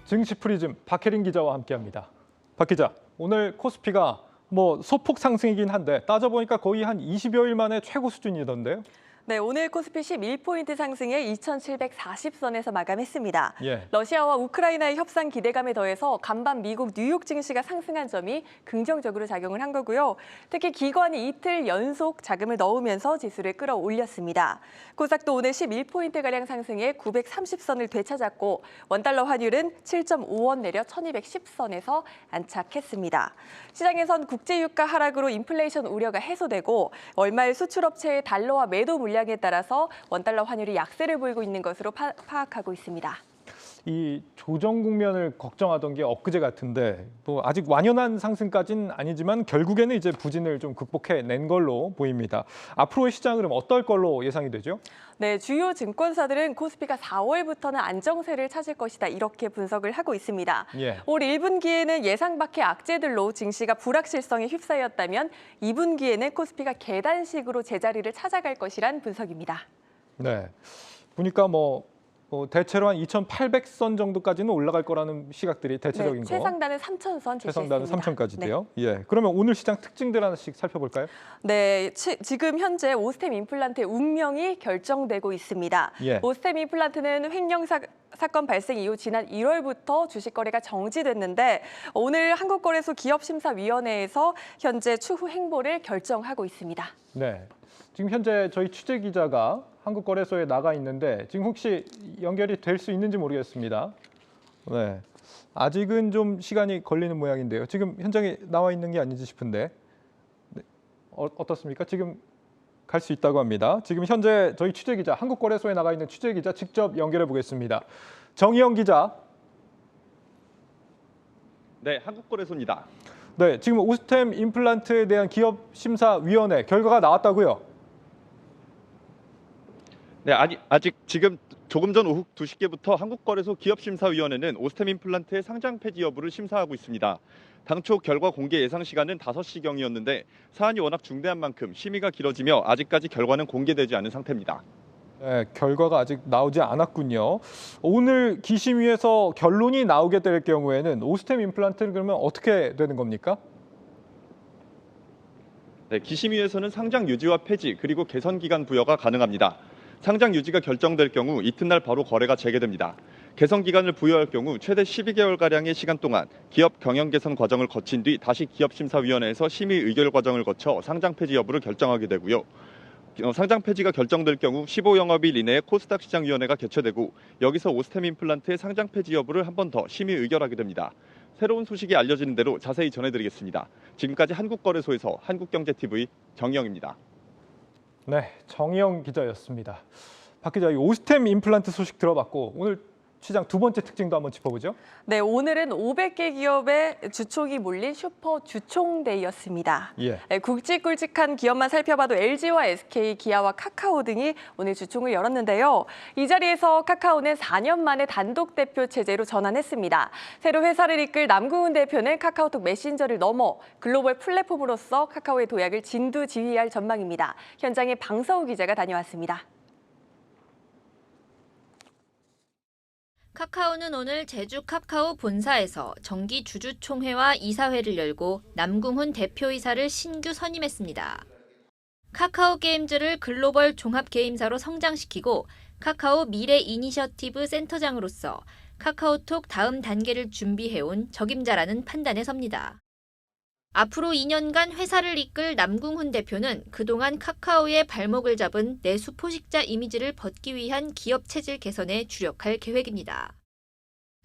증시 프리즘 박혜린 기자와 함께합니다. 박 기자, 오늘 코스피가 소폭 상승이긴 한데 따져보니까 거의 한 20여일 만에 최고 수준이던데요. 네, 오늘 코스피 11포인트 상승해 2,740선에서 마감했습니다. 예. 러시아와 우크라이나의 협상 기대감에 더해서 간밤 미국 뉴욕 증시가 상승한 점이 긍정적으로 작용을 한 거고요. 특히 기관이 이틀 연속 자금을 넣으면서 지수를 끌어올렸습니다. 코스닥도 오늘 11포인트가량 상승해 930선을 되찾았고 원달러 환율은 7.5원 내려 1,210선에서 안착했습니다. 시장에선 국제유가 하락으로 인플레이션 우려가 해소되고 월말 수출업체의 달러와 매도 물량에 따라서 원달러 환율이 약세를 보이고 있는 것으로 파악하고 있습니다. 이 조정 국면을 걱정하던 게 엊그제 같은데 아직 완연한 상승까지는 아니지만 결국에는 이제 부진을 좀 극복해낸 걸로 보입니다. 앞으로의 시장 흐름 어떨 걸로 예상이 되죠? 네, 주요 증권사들은 코스피가 4월부터는 안정세를 찾을 것이다 이렇게 분석을 하고 있습니다. 예. 올 1분기에는 예상 밖의 악재들로 증시가 불확실성에 휩싸였다면 2분기에는 코스피가 계단식으로 제자리를 찾아갈 것이란 분석입니다. 네, 보니까 대체로 한 2,800선 정도까지는 올라갈 거라는 시각들이 대체적인 거. 최상단은 3,000선 최상단은 제시했습니다. 3,000까지도요. 네. 예. 그러면 오늘 시장 특징들 하나씩 살펴볼까요? 네, 지금 현재 오스템 임플란트의 운명이 결정되고 있습니다. 예. 오스템 임플란트는 횡령 사건 발생 이후 지난 1월부터 주식 거래가 정지됐는데 오늘 한국거래소 기업심사위원회에서 현재 추후 행보를 결정하고 있습니다. 네. 지금 현재 저희 취재 기자가 한국거래소에 나가 있는데 지금 혹시 연결이 될 수 있는지 모르겠습니다. 네. 아직은 좀 시간이 걸리는 모양인데요. 지금 현장에 나와 있는 게 아닌지 싶은데 네. 어떻습니까? 지금 갈 수 있다고 합니다. 지금 현재 저희 취재 기자, 한국거래소에 나가 있는 취재 기자 직접 연결해 보겠습니다. 정희영 기자. 네, 한국거래소입니다. 네, 지금 오스템 임플란트에 대한 기업심사위원회 결과가 나왔다고요? 네, 아직 지금 조금 전 오후 2시께부터 한국거래소 기업심사위원회는 오스템 임플란트의 상장 폐지 여부를 심사하고 있습니다. 당초 결과 공개 예상 시간은 5시경이었는데 사안이 워낙 중대한 만큼 심의가 길어지며 아직까지 결과는 공개되지 않은 상태입니다. 네, 결과가 아직 나오지 않았군요. 오늘 기심위에서 결론이 나오게 될 경우에는 오스템 임플란트는 그러면 어떻게 되는 겁니까? 네, 기심위에서는 상장 유지와 폐지 그리고 개선 기간 부여가 가능합니다. 상장 유지가 결정될 경우 이튿날 바로 거래가 재개됩니다. 개선 기간을 부여할 경우 최대 12개월가량의 시간 동안 기업 경영 개선 과정을 거친 뒤 다시 기업심사위원회에서 심의 의결 과정을 거쳐 상장 폐지 여부를 결정하게 되고요. 상장 폐지가 결정될 경우 15영업일 이내에 코스닥 시장위원회가 개최되고 여기서 오스템 임플란트의 상장 폐지 여부를 한 번 더 심의 의결하게 됩니다. 새로운 소식이 알려지는 대로 자세히 전해드리겠습니다. 지금까지 한국거래소에서 한국경제TV 정희영입니다. 네, 정희영 기자였습니다. 박 기자, 이 오스템 임플란트 소식 들어봤고 오늘 시장 두 번째 특징도 한번 짚어보죠. 네, 오늘은 500개 기업의 주총이 몰린 슈퍼 주총데이였습니다. 예. 네, 굵직굵직한 기업만 살펴봐도 LG와 SK, 기아와 카카오 등이 오늘 주총을 열었는데요. 이 자리에서 카카오는 4년 만에 단독 대표 체제로 전환했습니다. 새로 회사를 이끌 남궁훈 대표는 카카오톡 메신저를 넘어 글로벌 플랫폼으로서 카카오의 도약을 진두지휘할 전망입니다. 현장에 방서우 기자가 다녀왔습니다. 카카오는 오늘 제주 카카오 본사에서 정기 주주총회와 이사회를 열고 남궁훈 대표이사를 신규 선임했습니다. 카카오 게임즈를 글로벌 종합 게임사로 성장시키고 카카오 미래 이니셔티브 센터장으로서 카카오톡 다음 단계를 준비해온 적임자라는 판단에 섭니다. 앞으로 2년간 회사를 이끌 남궁훈 대표는 그동안 카카오의 발목을 잡은 내수 포식자 이미지를 벗기 위한 기업 체질 개선에 주력할 계획입니다.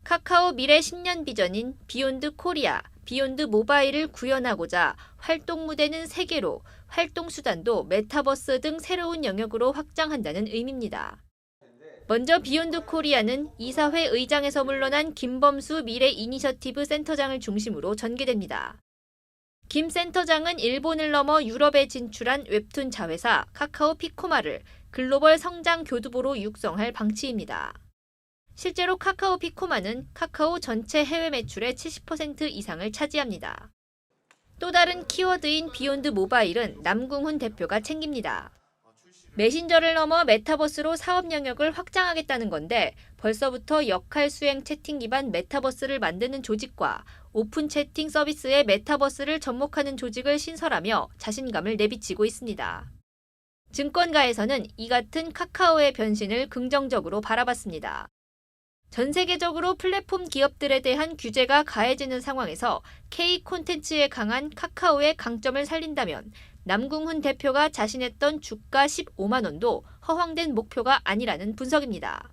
카카오 미래 10년 비전인 비욘드 코리아, 비욘드 모바일을 구현하고자 활동 무대는 3개로 활동 수단도 메타버스 등 새로운 영역으로 확장한다는 의미입니다. 먼저 비욘드 코리아는 이사회 의장에서 물러난 김범수 미래 이니셔티브 센터장을 중심으로 전개됩니다. 김 센터장은 일본을 넘어 유럽에 진출한 웹툰 자회사 카카오 피코마를 글로벌 성장 교두보로 육성할 방침입니다. 실제로 카카오 피코마는 카카오 전체 해외 매출의 70% 이상을 차지합니다. 또 다른 키워드인 비욘드 모바일은 남궁훈 대표가 챙깁니다. 메신저를 넘어 메타버스로 사업 영역을 확장하겠다는 건데 벌써부터 역할 수행 채팅 기반 메타버스를 만드는 조직과 오픈 채팅 서비스의 메타버스를 접목하는 조직을 신설하며 자신감을 내비치고 있습니다. 증권가에서는 이 같은 카카오의 변신을 긍정적으로 바라봤습니다. 전 세계적으로 플랫폼 기업들에 대한 규제가 가해지는 상황에서 K 콘텐츠에 강한 카카오의 강점을 살린다면 남궁훈 대표가 자신했던 주가 15만 원도 허황된 목표가 아니라는 분석입니다.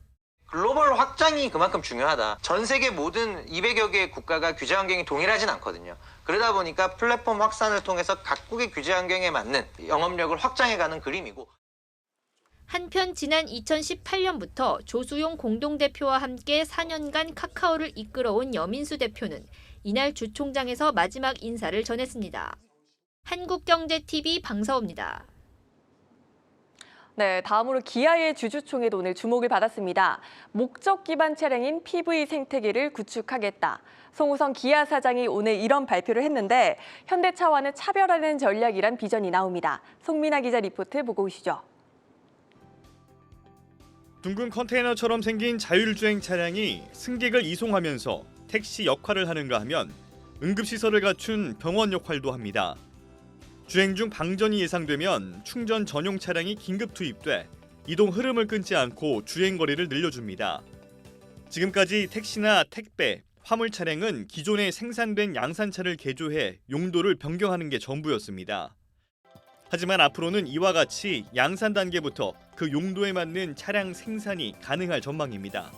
글로벌 확장이 그만큼 중요하다. 전 세계 모든 200여 개의 국가가 규제 환경이 동일하진 않거든요. 그러다 보니까 플랫폼 확산을 통해서 각국의 규제 환경에 맞는 영업력을 확장해가는 그림이고. 한편 지난 2018년부터 조수용 공동대표와 함께 4년간 카카오를 이끌어온 여민수 대표는 이날 주총장에서 마지막 인사를 전했습니다. 한국경제TV 방서호입니다. 네, 다음으로 기아의 주주총회도 오늘 주목을 받았습니다. 목적 기반 차량인 PV 생태계를 구축하겠다. 송우성 기아 사장이 오늘 이런 발표를 했는데 현대차와는 차별화된 전략이란 비전이 나옵니다. 송민아 기자 리포트 보고 오시죠. 둥근 컨테이너처럼 생긴 자율주행 차량이 승객을 이송하면서 택시 역할을 하는가 하면 응급시설을 갖춘 병원 역할도 합니다. 주행 중 방전이 예상되면 충전 전용 차량이 긴급 투입돼 이동 흐름을 끊지 않고 주행 거리를 늘려줍니다. 지금까지 택시나 택배, 화물 차량은 기존에 생산된 양산차를 개조해 용도를 변경하는 게 전부였습니다. 하지만 앞으로는 이와 같이 양산 단계부터 그 용도에 맞는 차량 생산이 가능할 전망입니다.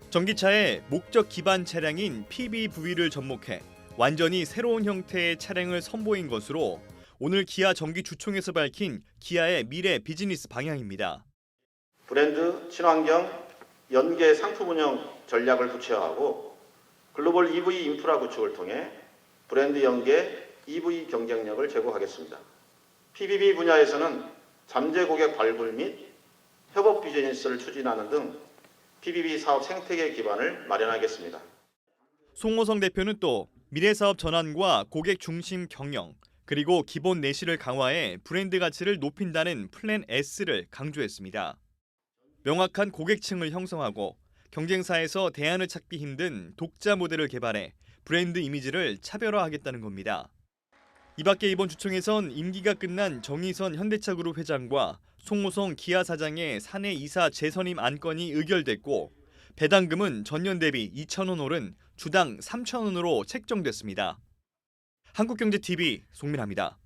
전기차의 목적 기반 차량인 PBV를 접목해 완전히 새로운 형태의 차량을 선보인 것으로 오늘 기아 정기 주총에서 밝힌 기아의 미래 비즈니스 방향입니다. 브랜드, 친환경, 연계 상품 운영 전략을 구체화하고 글로벌 EV 인프라 구축을 통해 브랜드 연계 EV 경쟁력을 제고하겠습니다. PBB 분야에서는 잠재 고객 발굴 및 협업 비즈니스를 추진하는 등 PBB 사업 생태계 기반을 마련하겠습니다. 송호성 대표는 또 미래사업 전환과 고객 중심 경영, 그리고 기본 내실을 강화해 브랜드 가치를 높인다는 플랜 S를 강조했습니다. 명확한 고객층을 형성하고 경쟁사에서 대안을 찾기 힘든 독자 모델을 개발해 브랜드 이미지를 차별화하겠다는 겁니다. 이 밖에 이번 주총에선 임기가 끝난 정의선 현대차그룹 회장과 송호성 기아 사장의 사내 이사 재선임 안건이 의결됐고 배당금은 전년 대비 2,000원 오른 주당 3,000원으로 책정됐습니다. 한국경제TV 송민아입니다.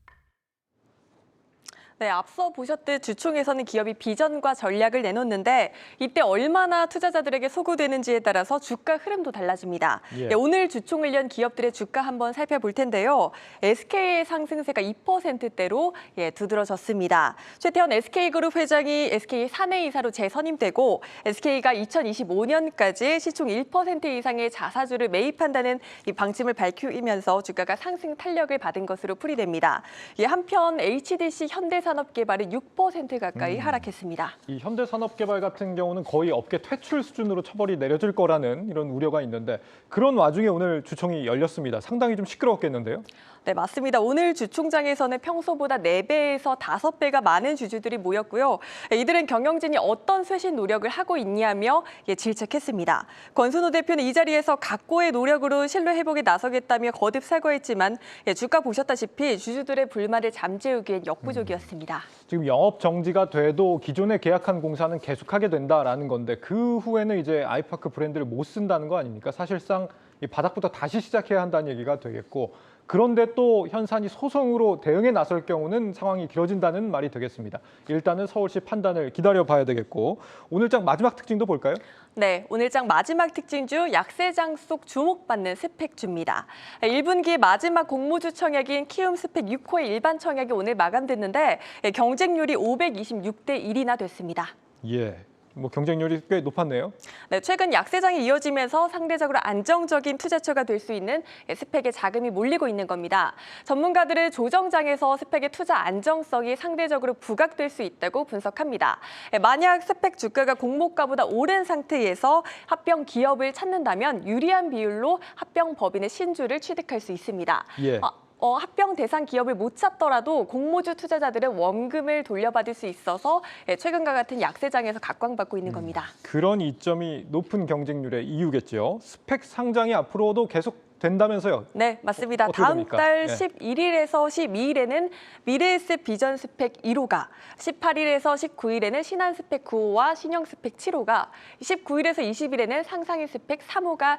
네, 앞서 보셨듯 주총에서는 기업이 비전과 전략을 내놓는데 이때 얼마나 투자자들에게 소구되는지에 따라서 주가 흐름도 달라집니다. 예. 네, 오늘 주총을 연 기업들의 주가 한번 살펴볼 텐데요. SK의 상승세가 2%대로 두드러졌습니다. 최태원 SK그룹 회장이 SK 사내이사로 재선임되고 SK가 2025년까지 시총 1% 이상의 자사주를 매입한다는 이 방침을 밝히면서 주가가 상승 탄력을 받은 것으로 풀이됩니다. 한편 HDC 현대산업개발은 6% 가까이 하락했습니다. 이 현대산업개발 같은 경우는 거의 업계 퇴출 수준으로 처벌이 내려질 거라는 이런 우려가 있는데 그런 와중에 오늘 주총이 열렸습니다. 상당히 좀 시끄러웠겠는데요? 네, 맞습니다. 오늘 주총장에서는 평소보다 4배에서 5배가 많은 주주들이 모였고요. 이들은 경영진이 어떤 쇄신 노력을 하고 있냐며 질책했습니다. 권순호 대표는 이 자리에서 각고의 노력으로 신뢰 회복에 나서겠다며 거듭 사과했지만 주가 보셨다시피 주주들의 불만을 잠재우기엔 역부족이었습니다. 지금 영업 정지가 돼도 기존에 계약한 공사는 계속하게 된다라는 건데 그 후에는 이제 아이파크 브랜드를 못 쓴다는 거 아닙니까? 사실상 이 바닥부터 다시 시작해야 한다는 얘기가 되겠고 그런데 또 현산이 소송으로 대응에 나설 경우는 상황이 길어진다는 말이 되겠습니다. 일단은 서울시 판단을 기다려봐야 되겠고 오늘장 마지막 특징도 볼까요? 네, 오늘장 마지막 특징주 약세장 속 주목받는 스펙주입니다. 1분기 마지막 공모주 청약인 키움 스펙 6호의 일반 청약이 오늘 마감됐는데 경쟁률이 526대 1이나 됐습니다. 예. 뭐 경쟁률이 꽤 높았네요. 네, 최근 약세장이 이어지면서 상대적으로 안정적인 투자처가 될 수 있는 스펙에 자금이 몰리고 있는 겁니다. 전문가들은 조정장에서 스펙의 투자 안정성이 상대적으로 부각될 수 있다고 분석합니다. 만약 스펙 주가가 공모가보다 오른 상태에서 합병 기업을 찾는다면 유리한 비율로 합병 법인의 신주를 취득할 수 있습니다. 예. 합병 대상 기업을 못 찾더라도 공모주 투자자들은 원금을 돌려받을 수 있어서 최근과 같은 약세장에서 각광받고 있는 겁니다. 그런 이점이 높은 경쟁률의 이유겠죠. 스펙 상장이 앞으로도 계속 된다면서요? 네, 맞습니다. 어떻게 다음 됩니까? 달 네. 11일에서 12일에는 미래에셋 비전 스펙 1호가, 18일에서 19일에는 신한 스펙 9호와 신형 스펙 7호가, 19일에서 20일에는 상상의 스펙 3호가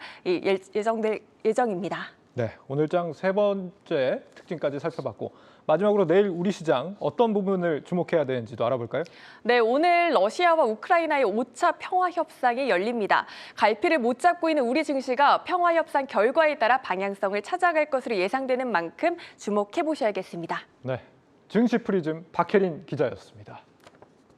예정될 예정입니다. 네, 오늘 장 세 번째 특징까지 살펴봤고 마지막으로 내일 우리 시장 어떤 부분을 주목해야 되는지도 알아볼까요? 네, 오늘 러시아와 우크라이나의 5차 평화 협상이 열립니다. 갈피를 못 잡고 있는 우리 증시가 평화 협상 결과에 따라 방향성을 찾아갈 것으로 예상되는 만큼 주목해 보셔야겠습니다. 네, 증시 프리즘 박혜린 기자였습니다.